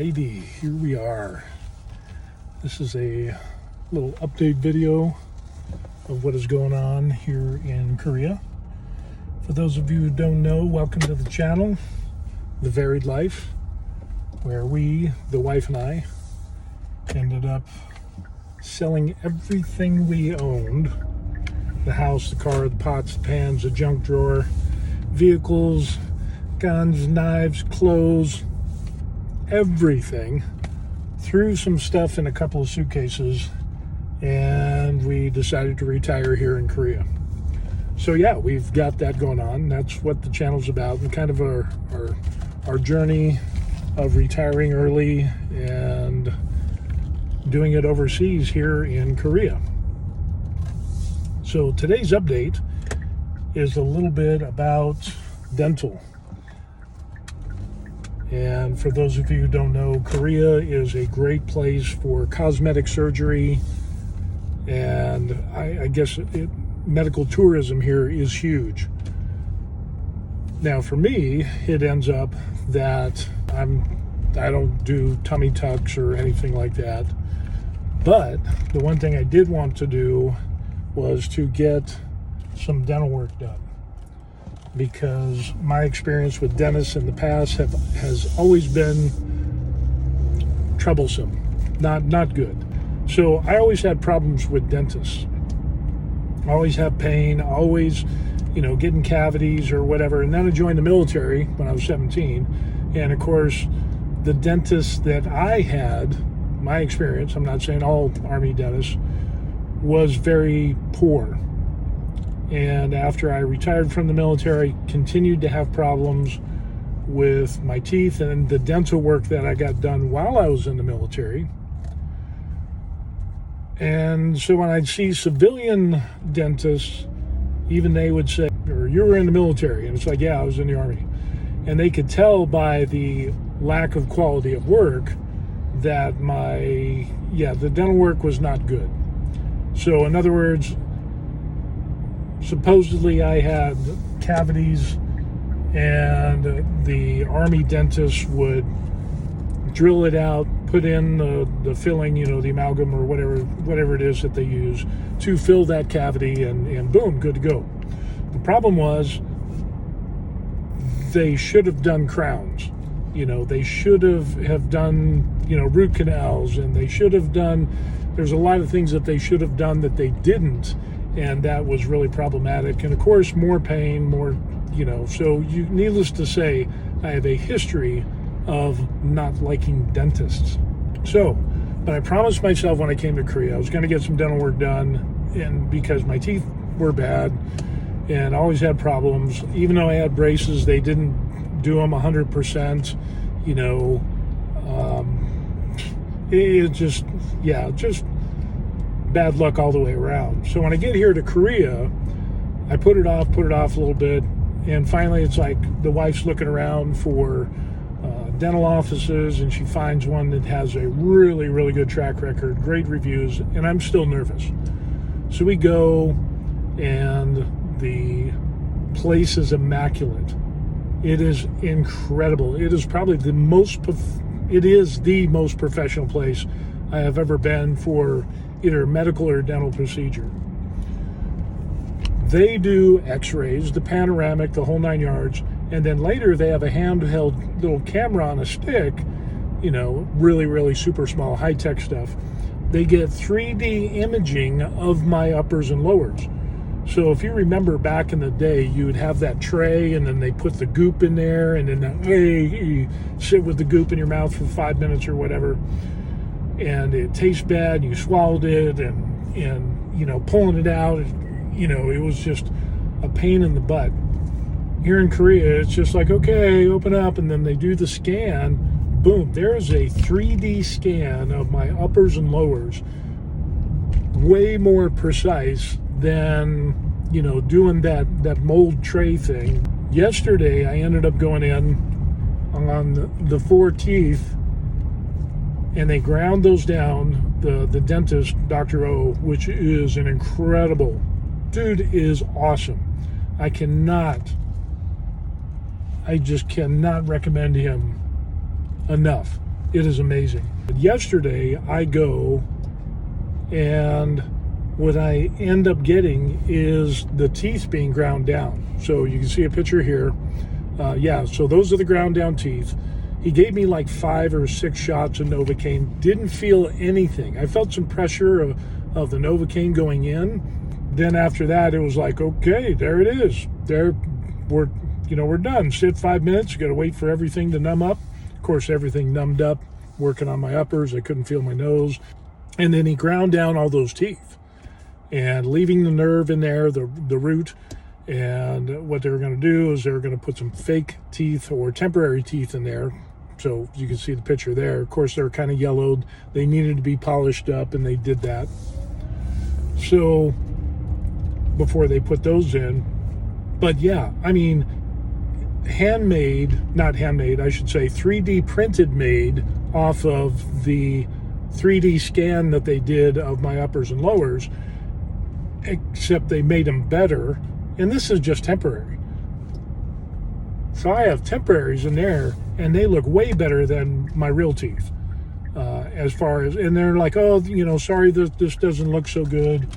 Alrighty, here we are. This is a little update video of what is going on here in Korea. For those of you who don't know, welcome to the channel, The Varied Life, where we, the wife and I, ended up selling everything we owned. The house, the car, the pots, the pans, the junk drawer, vehicles, guns, knives, clothes, everything. Threw some stuff in a couple of suitcases, and we decided to retire here in Korea. So yeah, we've got that going on. That's what the channel's about, and kind of our journey of retiring early and doing it overseas here in Korea. So today's update is a little bit about dental. And for those of you who don't know, Korea is a great place for cosmetic surgery, and I guess medical tourism here is huge. Now for me, it ends up that I don't do tummy tucks or anything like that, but the one thing I did want to do was to get some dental work done, because my experience with dentists in the past has always been troublesome, not good. So I always had problems with dentists. Always have pain, always, getting cavities or whatever. And then I joined the military when I was 17. And of course, the dentists that I had, my experience, I'm not saying all Army dentists, was very poor. And after I retired from the military, continued to have problems with my teeth and the dental work that I got done while I was in the military. And so when I'd see civilian dentists, even they would say, or you were in the military, and it's like, yeah, I was in the Army. And they could tell by the lack of quality of work that the dental work was not good. So in other words, supposedly I had cavities, and the Army dentist would drill it out, put in the filling, the amalgam or whatever it is that they use to fill that cavity, and boom, good to go. The problem was they should have done crowns. They should have done, root canals, and they should have done, there's a lot of things that they should have done that they didn't. And that was really problematic. And of course, more pain, so needless to say, I have a history of not liking dentists. But I promised myself when I came to Korea, I was going to get some dental work done, and because my teeth were bad and always had problems. Even though I had braces, they didn't do them 100%, it just bad luck all the way around. So when I get here to Korea, I put it off a little bit, and finally it's like the wife's looking around for dental offices, and she finds one that has a really, really good track record, great reviews, and I'm still nervous. So we go, and the place is immaculate. It is incredible. It is probably the most professional place I have ever been for either medical or dental procedure. They do x-rays, the panoramic, the whole 9 yards, and then later they have a handheld little camera on a stick, really, really super small, high-tech stuff. They get 3D imaging of my uppers and lowers. So if you remember back in the day, you would have that tray, and then they put the goop in there, and then you sit with the goop in your mouth for 5 minutes or whatever, and it tastes bad, and you swallowed it, and pulling it out, it was just a pain in the butt. Here in Korea, it's just like, okay, open up, and then they do the scan, boom, there's a 3D scan of my uppers and lowers, way more precise than, doing that mold tray thing. Yesterday, I ended up going in on the 4 teeth, and they ground those down. The dentist, Dr. O, which is an incredible dude, is awesome. I just cannot recommend him enough. It is amazing. Yesterday, I go, and what I end up getting is the teeth being ground down. So you can see a picture here. So those are the ground down teeth. He gave me like 5 or 6 shots of Novocaine. Didn't feel anything. I felt some pressure of the Novocaine going in. Then after that, it was like, okay, there it is. We're done. Sit 5 minutes. You got to wait for everything to numb up. Of course, everything numbed up. Working on my uppers, I couldn't feel my nose. And then he ground down all those teeth and leaving the nerve in there, the root. And what they were going to do is they were going to put some fake teeth or temporary teeth in there. So you can see the picture there. Of course, they're kind of yellowed. They needed to be polished up, and they did that. So before they put those in. But yeah, I mean, not handmade, I should say 3D printed made off of the 3D scan that they did of my uppers and lowers, except they made them better. And this is just temporary. So I have temporaries in there, and they look way better than my real teeth. And they're like, oh, sorry, this doesn't look so good.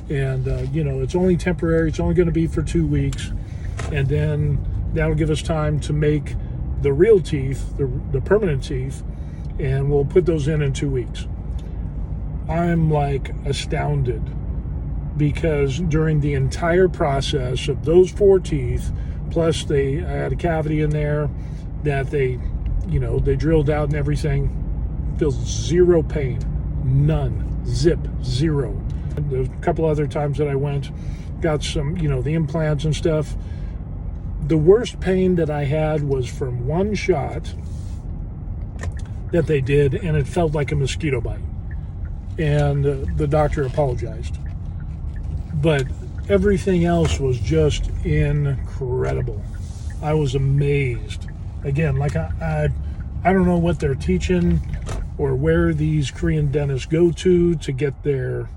And, it's only temporary. It's only going to be for 2 weeks. And then that'll give us time to make the real teeth, the permanent teeth, and we'll put those in 2 weeks. I'm like astounded, because during the entire process of those 4 teeth, plus I had a cavity in there that they drilled out and everything, feels zero pain, none, zip, zero. There's a couple other times that I went, got some, the implants and stuff. The worst pain that I had was from one shot that they did, and it felt like a mosquito bite. And the doctor apologized. But everything else was just incredible. I was amazed. Again, like I don't know what they're teaching or where these Korean dentists go to get their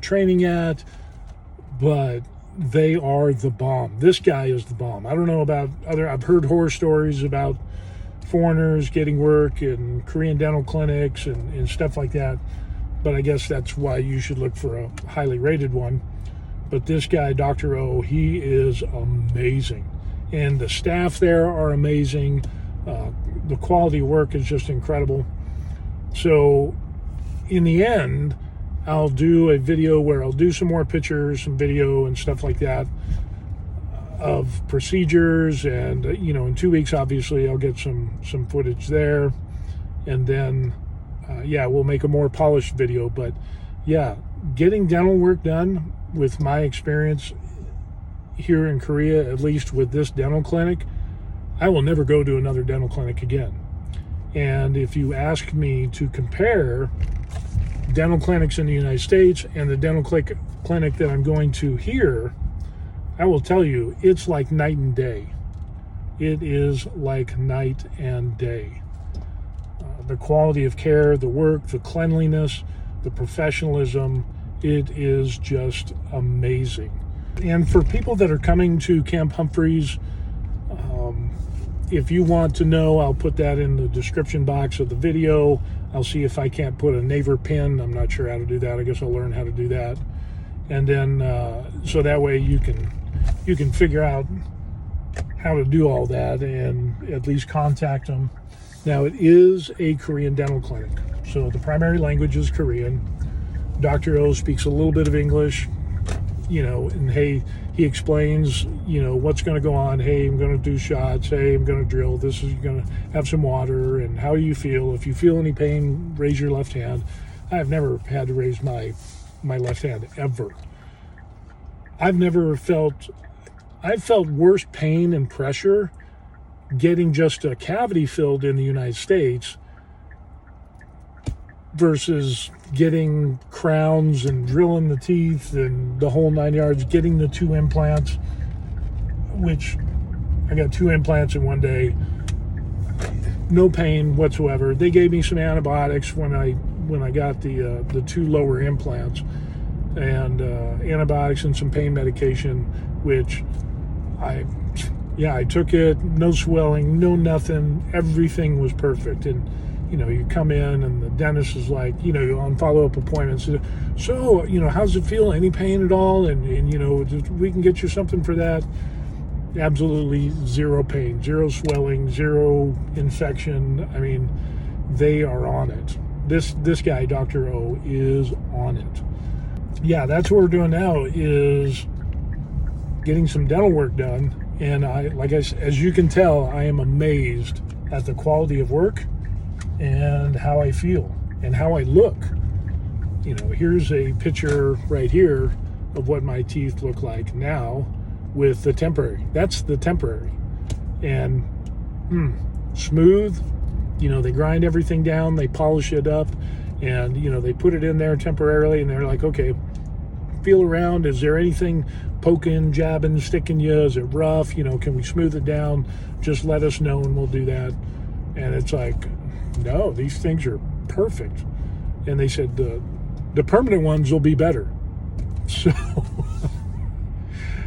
training at, but they are the bomb. This guy is the bomb. I don't know about I've heard horror stories about foreigners getting work in Korean dental clinics and stuff like that, but I guess that's why you should look for a highly rated one. But this guy, Dr. O, he is amazing. And the staff there are amazing. The quality of work is just incredible. So in the end, I'll do a video where I'll do some more pictures and video and stuff like that of procedures. And, in 2 weeks, obviously, I'll get some footage there. And then, we'll make a more polished video. But, yeah, getting dental work done, with my experience here in Korea, at least with this dental clinic, I will never go to another dental clinic again. And if you ask me to compare dental clinics in the United States and the dental clinic that I'm going to here, I will tell you, it's like night and day. It is like night and day. The quality of care, the work, the cleanliness, the professionalism, it is just amazing. And for people that are coming to Camp Humphreys, if you want to know, I'll put that in the description box of the video. I'll see if I can't put a Naver pin. I'm not sure how to do that. I guess I'll learn how to do that. And then, so that way you can figure out how to do all that and at least contact them. Now, it is a Korean dental clinic, so the primary language is Korean. Dr. O speaks a little bit of English, and hey, he explains, what's going to go on. Hey, I'm going to do shots. Hey, I'm going to drill. This is going to have some water. And how do you feel? If you feel any pain, raise your left hand. I've never had to raise my left hand ever. I've felt worse pain and pressure getting just a cavity filled in the United States versus getting crowns and drilling the teeth and the whole 9 yards, getting the 2 implants, which I got 2 implants in one day. No pain whatsoever. They gave me some antibiotics when I got the 2 lower implants, and antibiotics and some pain medication, which I took it, no swelling, no nothing, everything was perfect. And you come in and the dentist is like, on follow-up appointments, so, how's it feel? Any pain at all? And we can get you something for that. Absolutely zero pain, zero swelling, zero infection. I mean, they are on it. This guy, Dr. O, is on it. Yeah, that's what we're doing now, is getting some dental work done. And as you can tell, I am amazed at the quality of work and how I feel and how I look. Here's a picture right here of what my teeth look like now with the temporary. That's the temporary. And smooth. They grind everything down, they polish it up, and they put it in there temporarily, and they're like, okay, feel around, is there anything poking, jabbing, sticking you? Is it rough? Can we smooth it down? Just let us know and we'll do that. And it's like, no, these things are perfect. And they said the permanent ones will be better. So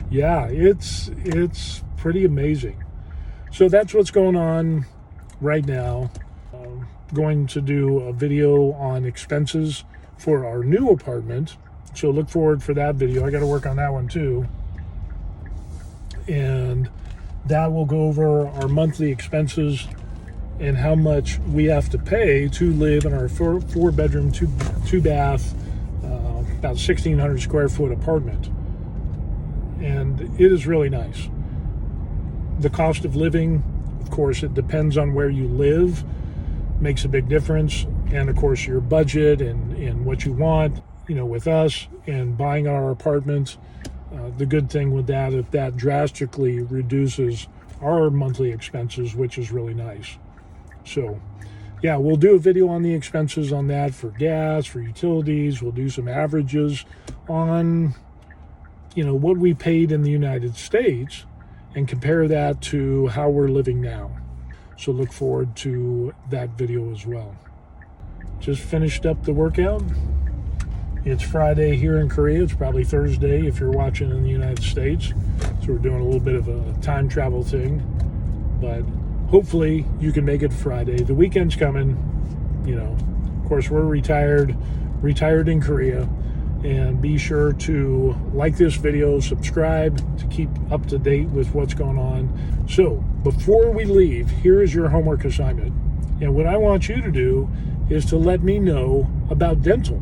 yeah, it's pretty amazing. So that's what's going on right now. Going to do a video on expenses for our new apartment. So look forward for that video. I got to work on that one too. And that will go over our monthly expenses and how much we have to pay to live in our four bedroom, two bath, about 1,600 square foot apartment. And it is really nice. The cost of living, of course, it depends on where you live, makes a big difference. And of course, your budget and what you want, with us and buying our apartment. The good thing with that, if that drastically reduces our monthly expenses, which is really nice. So yeah, we'll do a video on the expenses on that for gas, for utilities. We'll do some averages on, what we paid in the United States and compare that to how we're living now. So look forward to that video as well. Just finished up the workout. It's Friday here in Korea. It's probably Thursday if you're watching in the United States. So we're doing a little bit of a time travel thing. But hopefully you can make it Friday. The weekend's coming. Of course, we're retired in Korea. And be sure to like this video, subscribe to keep up to date with what's going on. So before we leave, here is your homework assignment. And what I want you to do is to let me know about dental,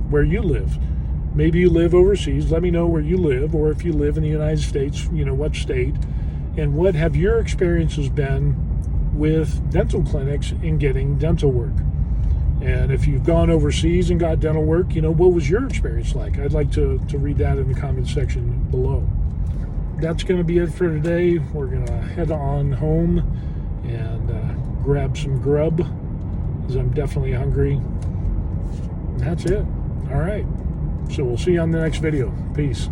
where you live. Maybe you live overseas. Let me know where you live, or if you live in the United States, what state, and what have your experiences been with dental clinics in getting dental work. And if you've gone overseas and got dental work, what was your experience like? I'd like to read that in the comment section below. That's going to be it for today. We're going to head on home and grab some grub, because I'm definitely hungry. And that's it. All right. So we'll see you on the next video. Peace.